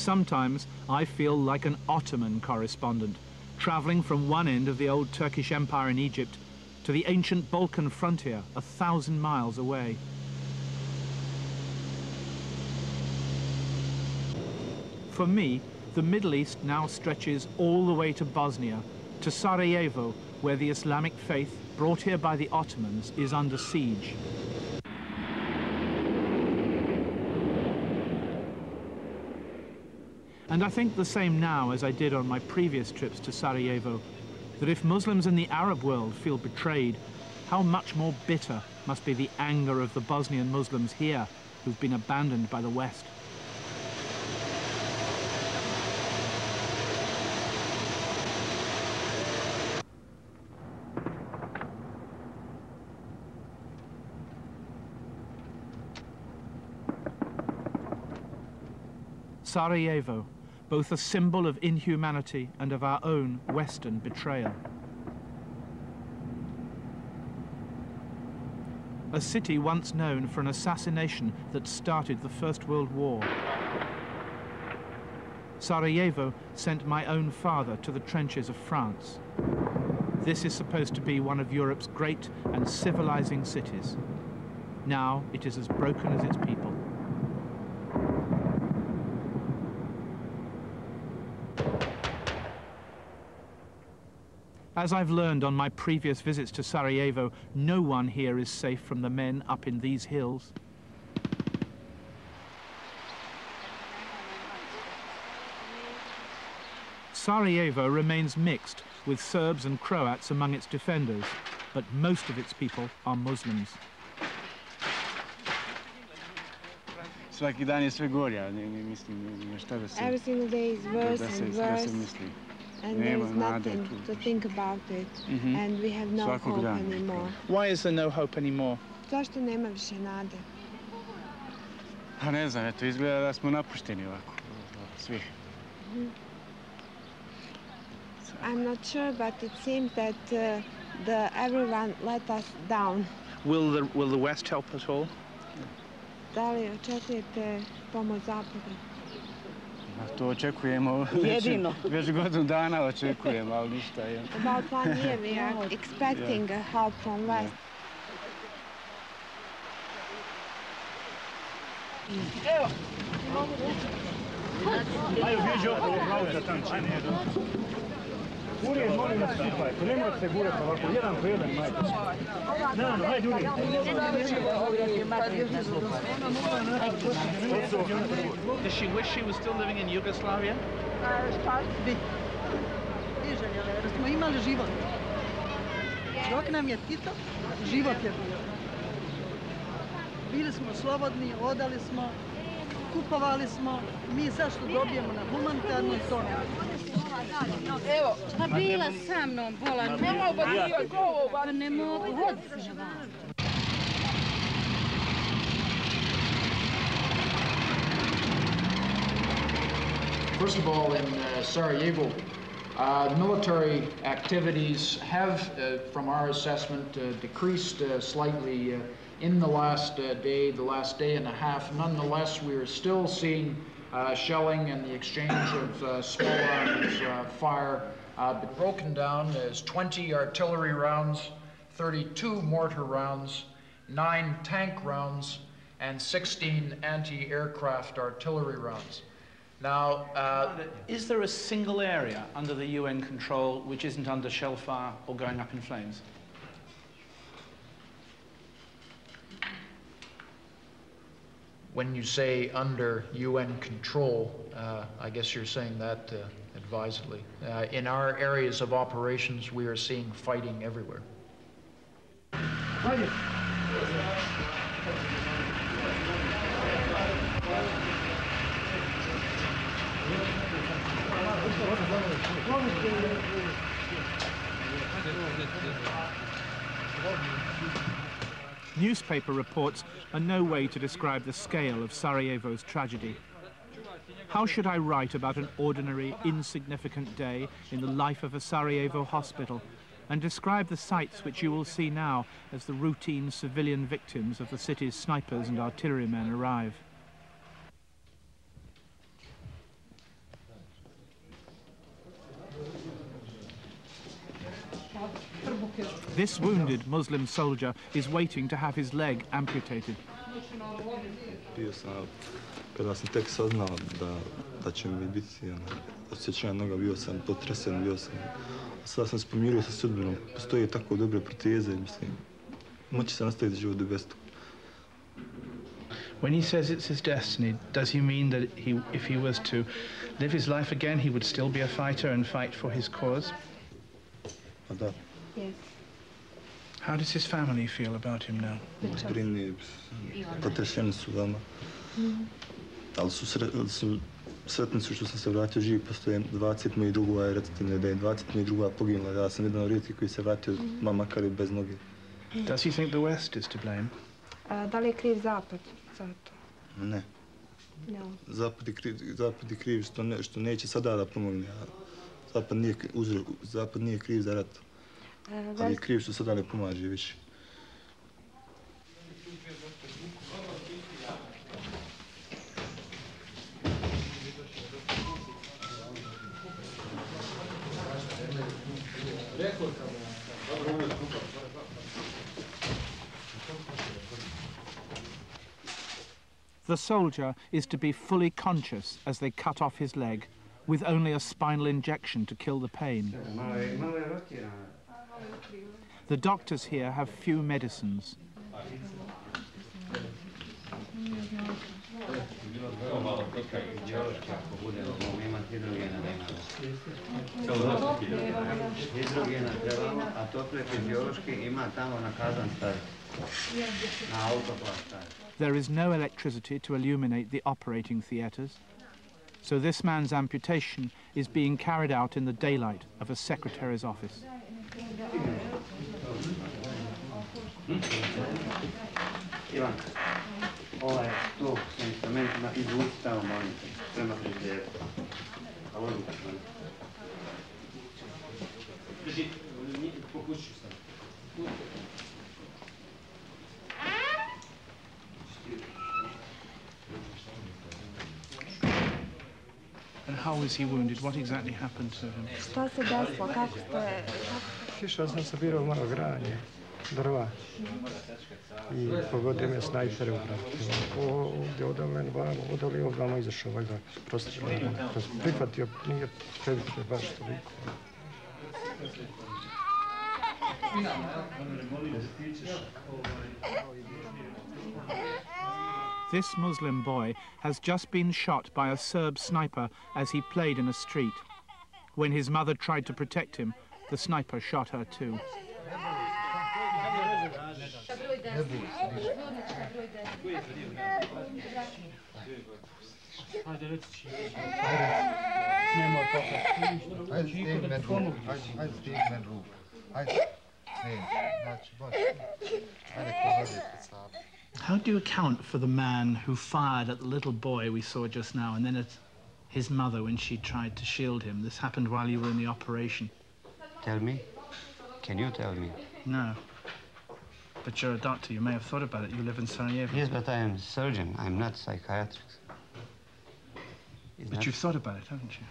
Sometimes I feel like an Ottoman correspondent, traveling from one end of the old Turkish Empire in Egypt to the ancient Balkan frontier 1,000 miles away. For me, the Middle East now stretches all the way to Bosnia, to Sarajevo, where the Islamic faith, brought here by the Ottomans, is under siege. And I think the same now as I did on my previous trips to Sarajevo, that if Muslims in the Arab world feel betrayed, how much more bitter must be the anger of the Bosnian Muslims here who've been abandoned by the West. Sarajevo, both a symbol of inhumanity and of our own Western betrayal. A city once known for an assassination that started the First World War. Sarajevo sent my own father to the trenches of France. This is supposed to be one of Europe's great and civilizing cities. Now it is as broken as its people. As I've learned on my previous visits to Sarajevo, no one here is safe from the men up in these hills. Sarajevo remains mixed, with Serbs and Croats among its defenders, but most of its people are Muslims. Every single day is worse and worse. And there is nothing to think about it, and we have no hope anymore. Why is there no hope anymore? Zašto nema više nade? Pa ne znam, eto, izgleda da smo napušteni ovako, svi. I'm not sure, but it seems that everyone let us down. Will the West help at all? Da li očekujete pomoć Zapada? To očekujemo već godinu dana očekujemo, ali ništa. About 1 year we are expecting help from West. Evo! Ajde, bježi opet u pravu za tanče. Urijen, molim vas, skupaj, to ne morate se gurati ovako, jedan po jedan, majte. No, hajde, Urijen. Does she wish she was still living in Yugoslavia? Šta bi? I željela, jer smo imali život. Dok nam je Tito, život je bio. Bili smo slobodni, odali smo, kupovali smo, mi sad što dobijemo na humanitarno i to ne. Evo, pa bila sa mnom, bola, ne mogu hoditi na van. First of all, in Sarajevo, military activities have, from our assessment, decreased slightly in the last day, the last day and a half. Nonetheless, we are still seeing shelling and the exchange of small arms fire. Broken down as 20 artillery rounds, 32 mortar rounds, 9 tank rounds, and 16 anti-aircraft artillery rounds. Now, is there a single area under the UN control which isn't under shell fire or going up in flames? when you say under UN control, I guess you're saying that advisedly. In our areas of operations, we are seeing fighting everywhere. Newspaper reports are no way to describe the scale of Sarajevo's tragedy. How should I write about an ordinary, insignificant day in the life of a Sarajevo hospital and describe the sights which you will see now as the routine civilian victims of the city's snipers and artillerymen arrive? This wounded Muslim soldier is waiting to have his leg amputated. Kada sam tek saznao da će mi biti osjećanja noga, bio sam potresen, sada sam se pomirio sa sudbinom, postoje tako dobre proteze, mislim, moći se nastaviti život bez toga. When he says it's his destiny, does he mean that if he was to live his life again, he would still be a fighter and fight for his cause? Da. Yes. How does his family feel about him now? Brini, potrešeni su vama. Ali su sretni su što sam se vratio živ, postoje 20 mojih drugova i recite mi da je 20 mojih drugova poginula. Ja sam jedan od rijetkih koji se vratio, makar i bez noge. Does he think the West is to blame? Da li je kriv Zapad za to? Ne. No. Zapad je kriv što neće sada da pomogne. Zapad nije kriv za rat, ali je kriv što sada ne pomaže više. The soldier is to be fully conscious as they cut off his leg, with only a spinal injection to kill the pain. The doctors here have few medicines. There is no electricity to illuminate the operating theatres, so this man's amputation is being carried out in the daylight of a secretary's office. And how was he wounded? What exactly happened to him? Što se desilo? Kako ste... Išao sam sabirao malo granje, drva. I pogodio me snajper u vratu. Ovdje od mene vamo, odali ovdje izašao ovaj vak. Prosto prihvatio, nije previše baš toliko. This Muslim boy has just been shot by a Serb sniper as he played in a street. When his mother tried to protect him, the sniper shot her too. How do you account for the man who fired at the little boy we saw just now and then at his mother when she tried to shield him? This happened while you were in the operation. Tell me? Can you tell me? No. But you're a doctor. You may have thought about it. You live in Sarajevo. Yes, but I am a surgeon. I'm not psychiatrist. But you've thought about it, haven't you?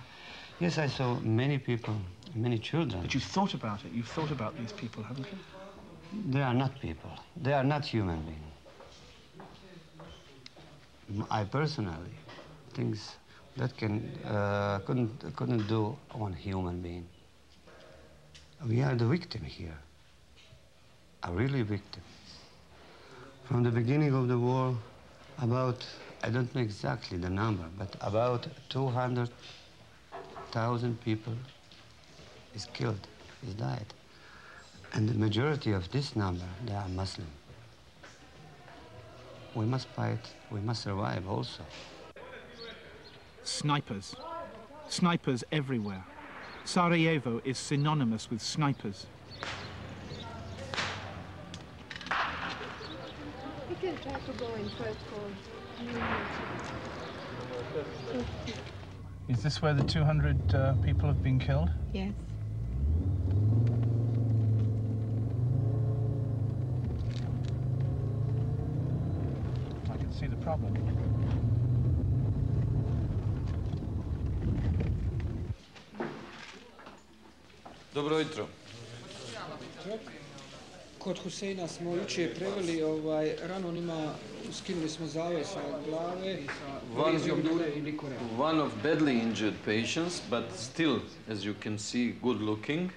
Yes, I saw many people, many children. But you've thought about it. You've thought about these people, haven't you? They are not people. They are not human beings. I personally think that couldn't do on human being. We are the victim here, a really victim. From the beginning of the war, about, I don't know exactly the number, but about 200,000 people is killed, is died. And the majority of this number, they are Muslim. We must fight, we must survive also. Snipers. Snipers everywhere. Sarajevo is synonymous with snipers. We can try to go in first for... Is this where the 200 people have been killed? Yes. I can see the problem. Dobro jutro. Kod Huseina smo juče preveli, rano on ima, skinuli smo zavoj sa glave, vizijom dure I likore. One of badly injured patients, but still, as you can see, good looking.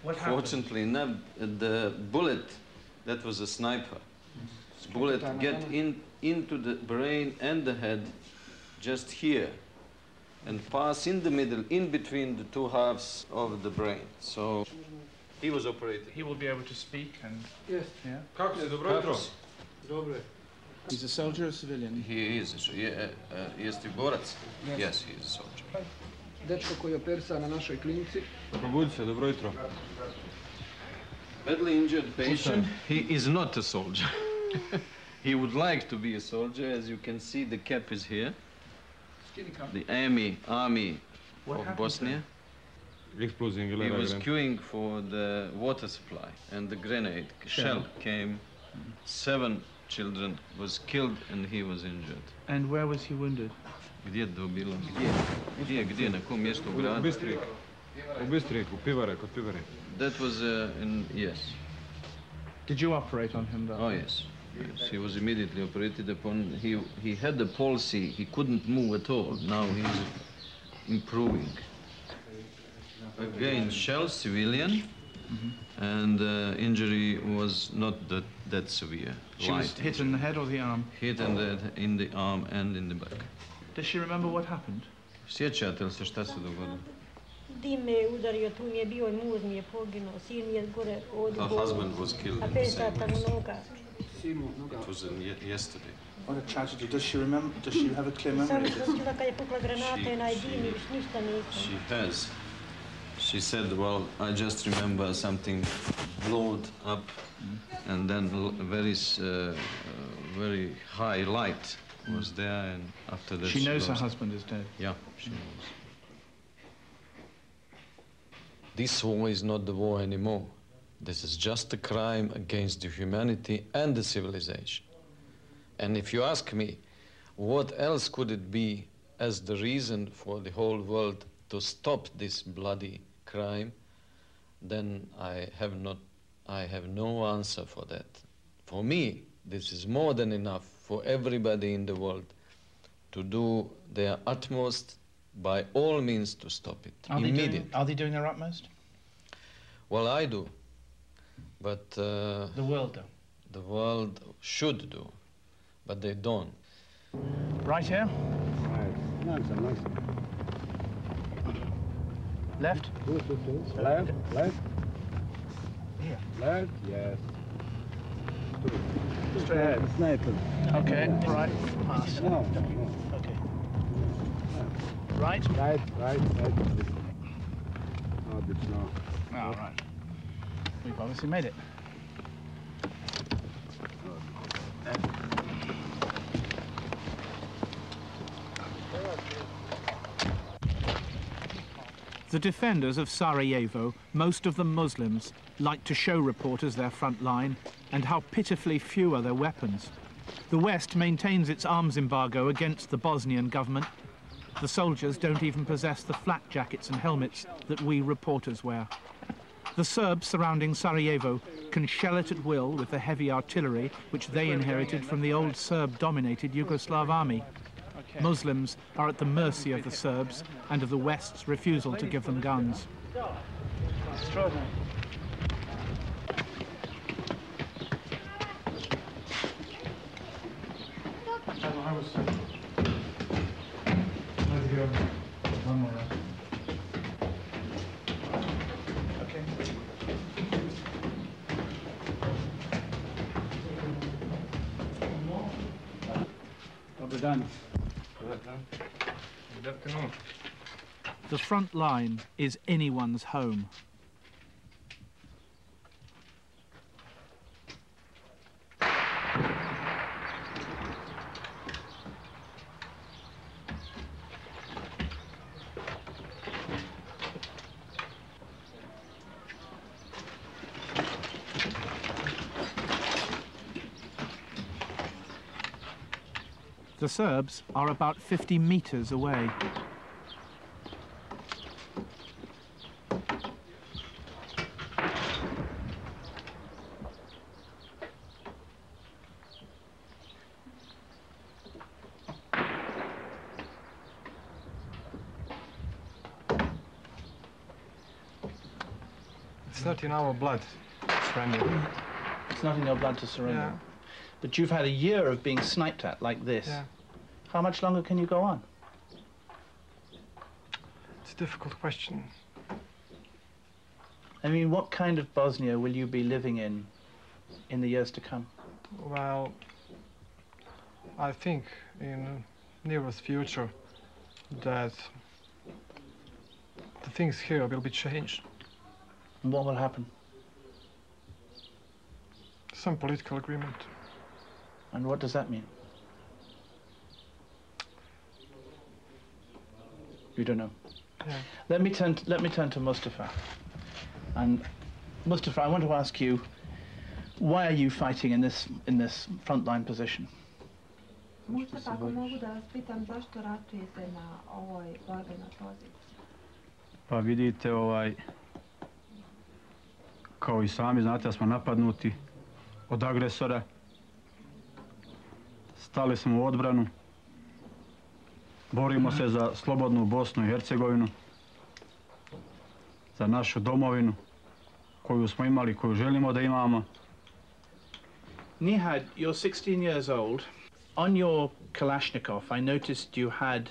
Fortunately enough, the bullet, that was a sniper. Bullet get into the brain and the head just here and pass in the middle, in between the two halves of the brain. So he was operated. He will be able to speak and... Yes. Yeah. Kako se, dobro jutro? Dobre. He's a soldier or a civilian? He is. Jeste borac? Yes, he is a soldier. Dečko koji je operisan na našoj klinici. Probudi se, dobro jutro. Badly injured patient, he is not a soldier. He would like to be a soldier. As you can see, the cap is here. The army of Bosnia. He was queuing for the water supply, and the grenade shell came. 7 children was killed, and he was injured. And where was he wounded? Gdje to bilo? Gdje, na kom mjestu u gradu? U Bistriku, Pivare, kod Pivare. That was yes. Did you operate on him though? Oh yes. Yes, he was immediately operated upon. He had the palsy. He couldn't move at all. Now he's improving. Again, shell, civilian, and injury was not that severe. She was hit in the head or the arm? Hit in the arm and in the back. Does she remember what happened? Sjećate li se šta se dogodilo? Dim me je udario, tu mi je bio I muž mi je poginuo, sin mi je gore ovdje. Her husband was killed. A 5 sata mu noga. It was yesterday. What a tragedy. Does she remember? Does she have a clear memory of this? She has. She said, well, I just remember something blowed up and then very high light was there, and after that she knows her husband is dead. Yeah, she knows. This war is not the war anymore. This is just a crime against the humanity and the civilization. And if you ask me, what else could it be as the reason for the whole world to stop this bloody crime, then I have no answer for that. For me, this is more than enough for everybody in the world to do their utmost by all means to stop it immediately. Are they doing their utmost? Well, I do, but the world do. The world should do, but they don't. Right here. Right. Nice. Left. Left. Here. Left. Yes. Straight ahead. Sniper. Okay. Right. Pass. No. Okay. Right. Right. Oh, it's no. Oh, right. We've obviously made it. The defenders of Sarajevo, most of them Muslims, like to show reporters their front line and how pitifully few are their weapons. The West maintains its arms embargo against the Bosnian government. The soldiers don't even possess the flak jackets and helmets that we reporters wear. The Serbs surrounding Sarajevo can shell it at will with the heavy artillery which they inherited from the old Serb-dominated Yugoslav army. Muslims are at the mercy of the Serbs and of the West's refusal to give them guns. Extraordinary. The front line is anyone's home. The Serbs are about 50 meters away. It's not in our blood to surrender. It's not in your blood to surrender. Yeah. But you've had a year of being sniped at like this. Yeah. How much longer can you go on? It's a difficult question. I mean, what kind of Bosnia will you be living in the years to come? Well, I think in nearest future that the things here will be changed. And what will happen? Some political agreement. And what does that mean? You don't know. Yeah. Let me turn to Mustafa. And Mustafa, I want to ask you, why are you fighting in this frontline position? Mustafa, ako mogu da vas pitam zašto ratujete na ovoj borbenoj poziciji? Pa vidite, kao i sami znate da smo napadnuti od agresora. Stali smo u odbranu. Borimo se za slobodnu Bosnu i Hercegovinu, za našu domovinu koju smo imali, koju želimo da imamo. Nihad, you're 16 years old. On your Kalashnikov, I noticed you had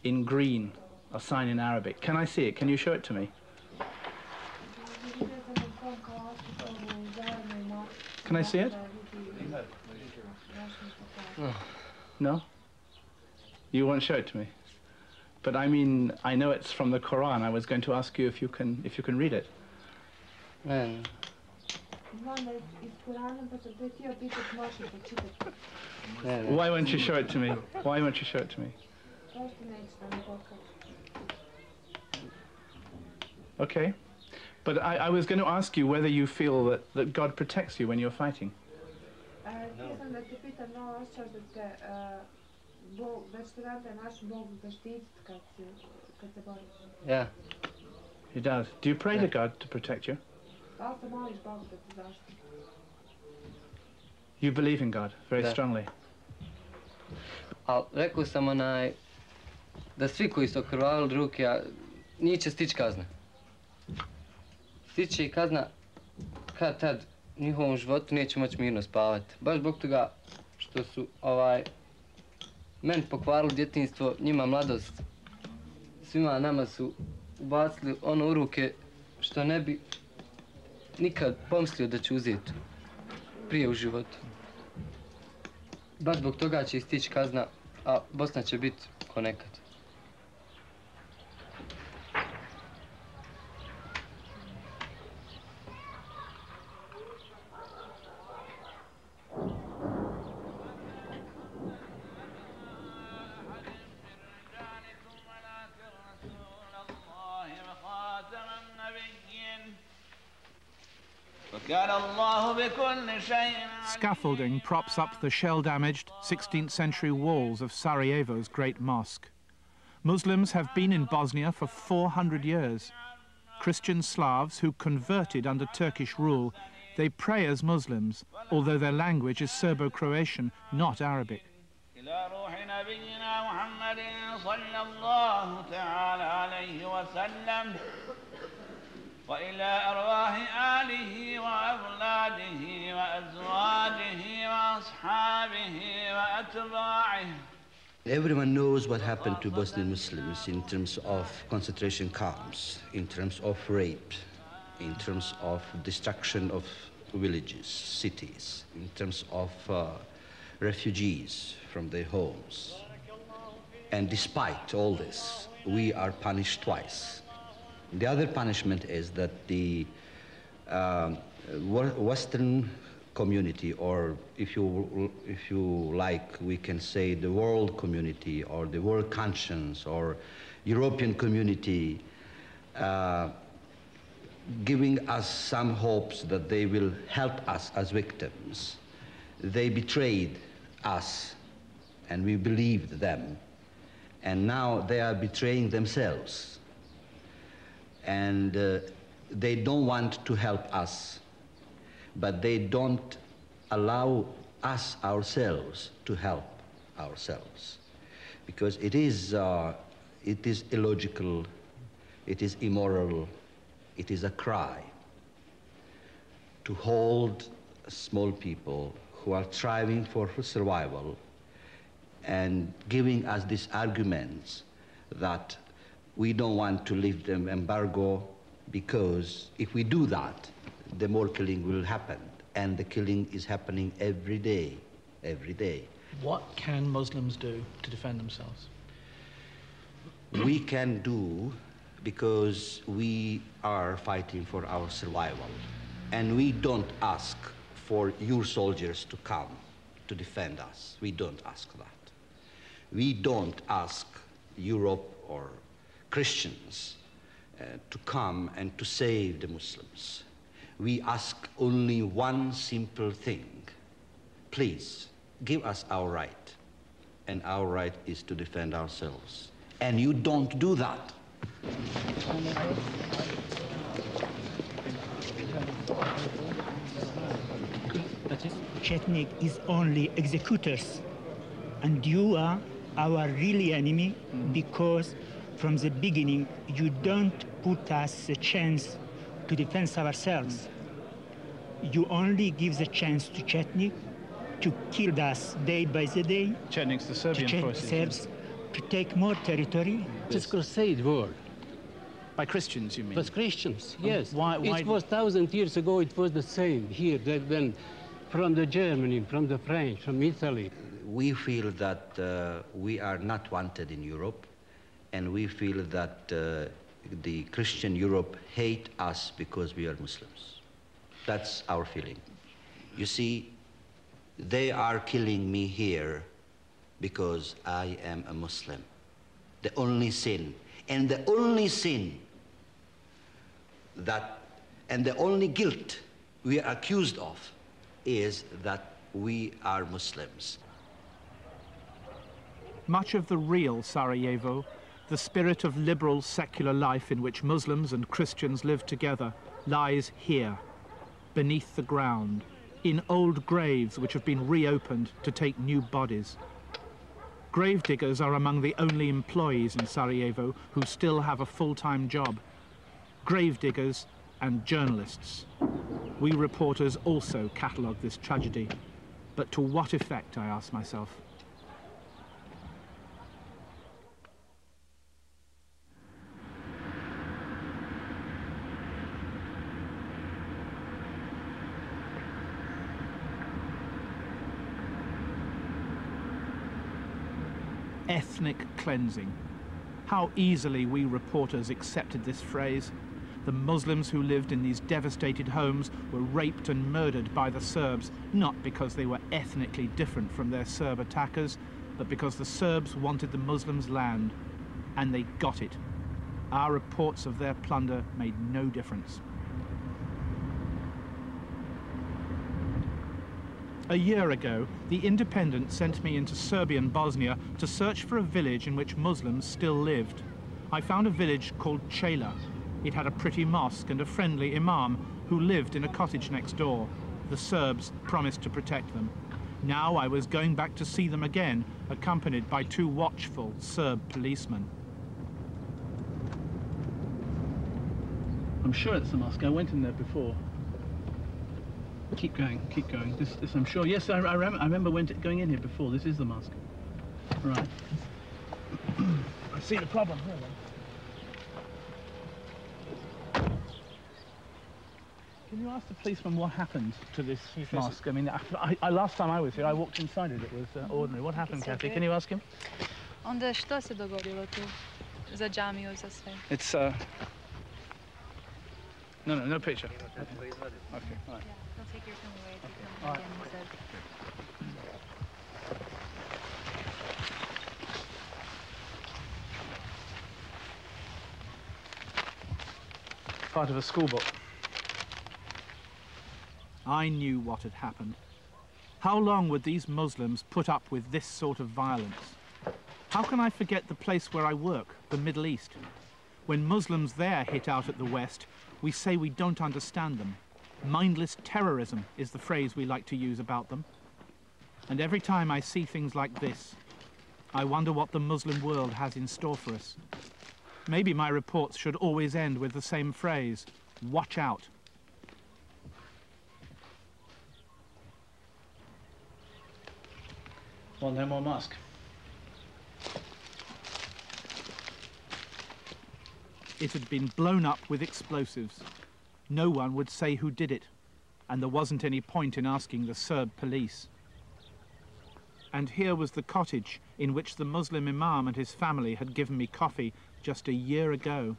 in green a sign in Arabic. Can I see it? Can you show it to me? Can I see it? No? You won't show it to me? But I mean, I know it's from the Quran. I was going to ask you if you can read it. Znam da je iz Kurana, pa sam te htio pitati, možeš počitati? Why won't you show it to me? Why won't you show it to me? Zašto nećeš da mi pokažeš? Okay. But I was going to ask you whether you feel that God protects you when you're fighting. Htio sam da te pitam, no osjećaš da će te naš Bog zaštititi kad se boriš? Yeah. He does. Do you pray to God to protect you? Da li se moliš Bogu da te zaštiti? You believe in God very strongly. Ali rekao sam da svi koji su okrvavili ruke, njih će stići kazna. Stići i kazna kad tad u njihovom životu neće moći mirno spavati. Baš zbog toga što su meni pokvarili djetinjstvo, njima mladost. Svima nama su ubacili ono u ruke što ne bi nikad pomislio da će uzeti prije u životu. Baš zbog toga će istići kazna, a Bosna će biti ko nekad. Scaffolding props up the shell-damaged 16th century walls of Sarajevo's great mosque. Muslims have been in Bosnia for 400 years. Christian Slavs who converted under Turkish rule, they pray as Muslims, although their language is Serbo-Croatian, not Arabic. وإلى أرواح آله وأولاده وأزواجه وأصحابه وأتباعه. Everyone knows what happened to Bosnian Muslims in terms of concentration camps, in terms of rape, in terms of destruction of villages, cities, in terms of refugees from their homes. And despite all this, we are punished twice. The other punishment is that the Western community, or if you like, we can say the world community, or the world conscience, or European community, giving us some hopes that they will help us as victims. They betrayed us, and we believed them, and now they are betraying themselves. And they don't want to help us, but they don't allow us ourselves to help ourselves, because it is illogical, it is immoral, it is a cry to hold small people who are striving for survival and giving us these arguments that we don't want to lift the embargo because if we do that, the more killing will happen. And the killing is happening every day, every day. What can Muslims do to defend themselves? We can do because we are fighting for our survival. And we don't ask for your soldiers to come to defend us. We don't ask that. We don't ask Europe or Christians to come and to save the Muslims. We ask only one simple thing. Please, give us our right. And our right is to defend ourselves. And you don't do that. Chetnik is only executors. And you are our really enemy because from the beginning you don't put us a chance to defend ourselves. You only give the chance to Chetnik to kill us day by the day. Chetnik's the Serbian forces. Serbs to take more territory. It's a crusade war. By Christians, you mean? By Christians, yes. Why it was 1,000 years ago, it was the same here, then from the Germany, from the French, from Italy. We feel that we are not wanted in Europe, and we feel that the Christian Europe hate us because we are Muslims. That's our feeling. You see, they are killing me here because I am a Muslim. The only sin, and the only sin that, and the only guilt we are accused of is that we are Muslims. Much of the real Sarajevo, the spirit of liberal secular life in which Muslims and Christians live together, lies here, beneath the ground, in old graves which have been reopened to take new bodies. Gravediggers are among the only employees in Sarajevo who still have a full-time job. Gravediggers and journalists. We reporters also catalogue this tragedy. But to what effect, I ask myself? Ethnic cleansing. How easily we reporters accepted this phrase. The Muslims who lived in these devastated homes were raped and murdered by the Serbs, not because they were ethnically different from their Serb attackers, but because the Serbs wanted the Muslims' land, and they got it. Our reports of their plunder made no difference. A year ago, The Independent sent me into Serbian Bosnia to search for a village in which Muslims still lived. I found a village called Chela. It had a pretty mosque and a friendly imam who lived in a cottage next door. The Serbs promised to protect them. Now I was going back to see them again, accompanied by two watchful Serb policemen. I'm sure it's the mosque. I went in there before. Keep going, keep going. This I'm sure. Yes, I remember going in here before. This is the mosque. Right. I see the problem here then. Can you ask the policeman what happened to this mosque? I mean, last time I was here, I walked inside it. It was ordinary. What happened, Kathy? Can you ask him? Onda što se dogodilo tu za džamiju, za sve? It's no picture. Okay, all right. Don't take your film away. All right. Part of a school book. I knew what had happened. How long would these Muslims put up with this sort of violence? How can I forget the place where I work, the Middle East? When Muslims there hit out at the West, we say we don't understand them. Mindless terrorism is the phrase we like to use about them. And every time I see things like this, I wonder what the Muslim world has in store for us. Maybe my reports should always end with the same phrase, watch out. Well, no more mosque. It had been blown up with explosives. No one would say who did it, and there wasn't any point in asking the Serb police. And here was the cottage in which the Muslim imam and his family had given me coffee just a year ago.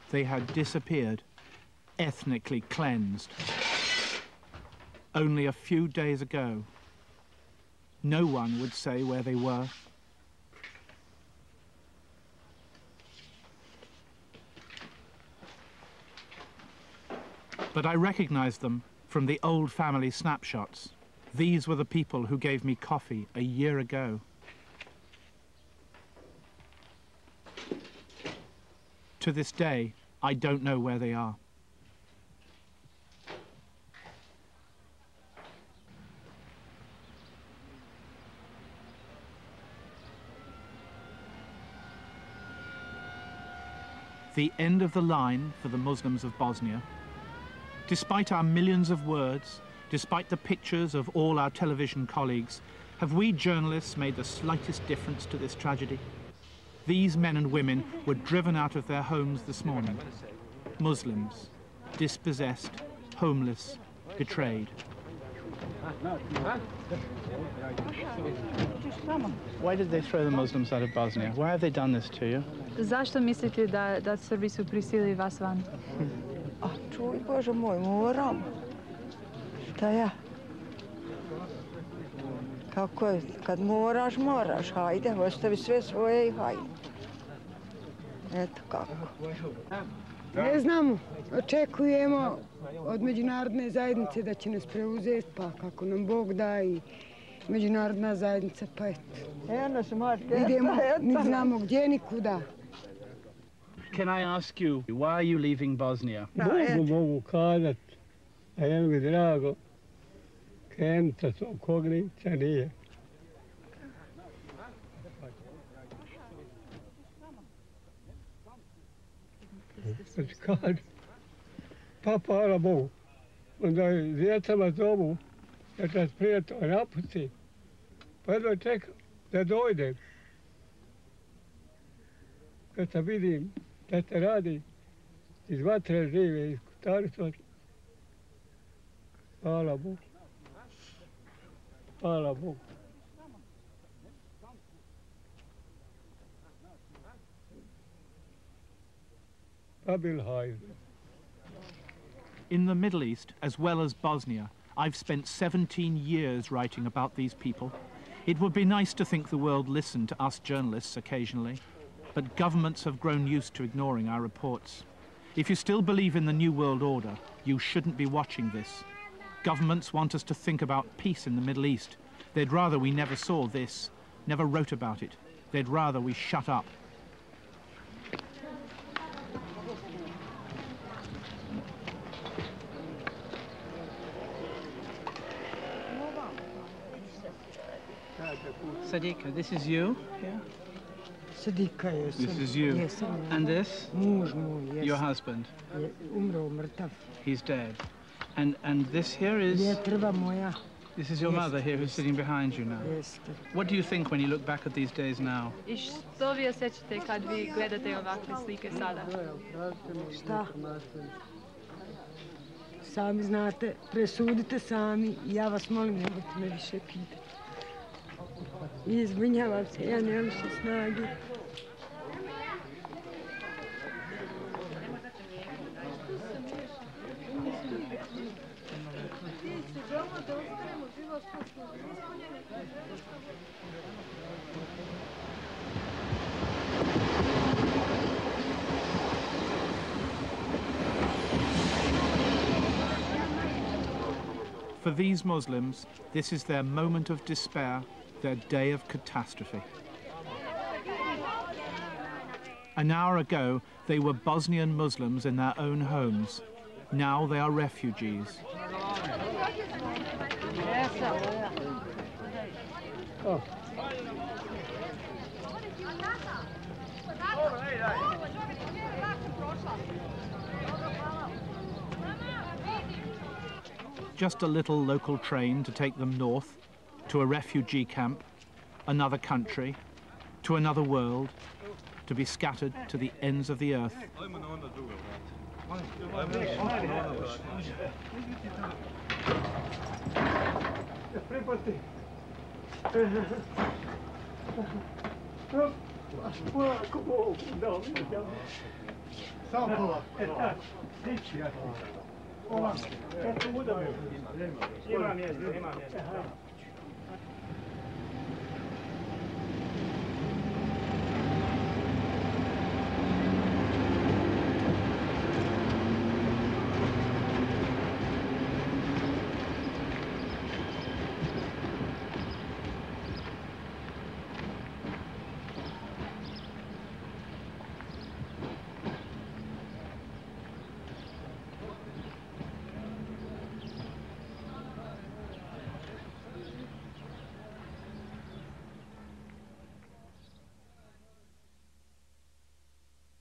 They had disappeared, ethnically cleansed. Only a few days ago. No one would say where they were. But I recognized them from the old family snapshots. These were the people who gave me coffee a year ago. To this day, I don't know where they are. The end of the line for the Muslims of Bosnia. Despite our millions of words, despite the pictures of all our television colleagues, have we journalists made the slightest difference to this tragedy? These men and women were driven out of their homes this morning. Muslims, dispossessed, homeless, betrayed. Why did they throw the Muslims out of Bosnia? Why have they done this to you? Zašto mislite da Srbi su prisilili vas van? A čuj, Bože moj, moram. Šta ja? Kako je? Kad moraš, moraš. Hajde, ostavi sve svoje i hajde. Eto kako. Ne znamo. Očekujemo od međunarodne zajednice da će nas preuzeti, pa kako nam Bog da i međunarodna zajednica, pa eto. Idemo, ne znamo gdje, nikuda. Can I ask you, why are you leaving Bosnia? Mogu kazat, a je mi drago, krenuta svog kognica nije. Znači kaže, pa hvala Bogu, onda djecama zovu, da će nas prijatelj napusti, pa jedno čekam da dojdem. Kad sam vidim da se radi, iz vatre žive, iz kutarstva, hvala Bogu. Hvala Bogu. In the Middle East, as well as Bosnia, I've spent 17 years writing about these people. It would be nice to think the world listened to us journalists occasionally, but governments have grown used to ignoring our reports. If you still believe in the New World Order, you shouldn't be watching this. Governments want us to think about peace in the Middle East. They'd rather we never saw this, never wrote about it. They'd rather we shut up. Sadiqa, this is you? Yeah. Sadiqa, yes. This is you. Yes. And this? Muž moj, yes. Your husband? Umro, mrtav. He's dead. And this here is? Jetrva moja. This is your mother here who's sitting behind you now. Yes. What do you think when you look back at these days now? I što vi osjećate kad vi gledate ovakve slike sada? Šta? Sami znate, presudite sami. Ja vas molim, nemojte me više pitati. Izvinjavam se, ja nemam više snage. For these Muslims, this is their moment of despair, their day of catastrophe. An hour ago, they were Bosnian Muslims in their own homes. Now they are refugees. Oh. Just a little local train to take them north, to a refugee camp, another country, to another world, to be scattered to the ends of the earth.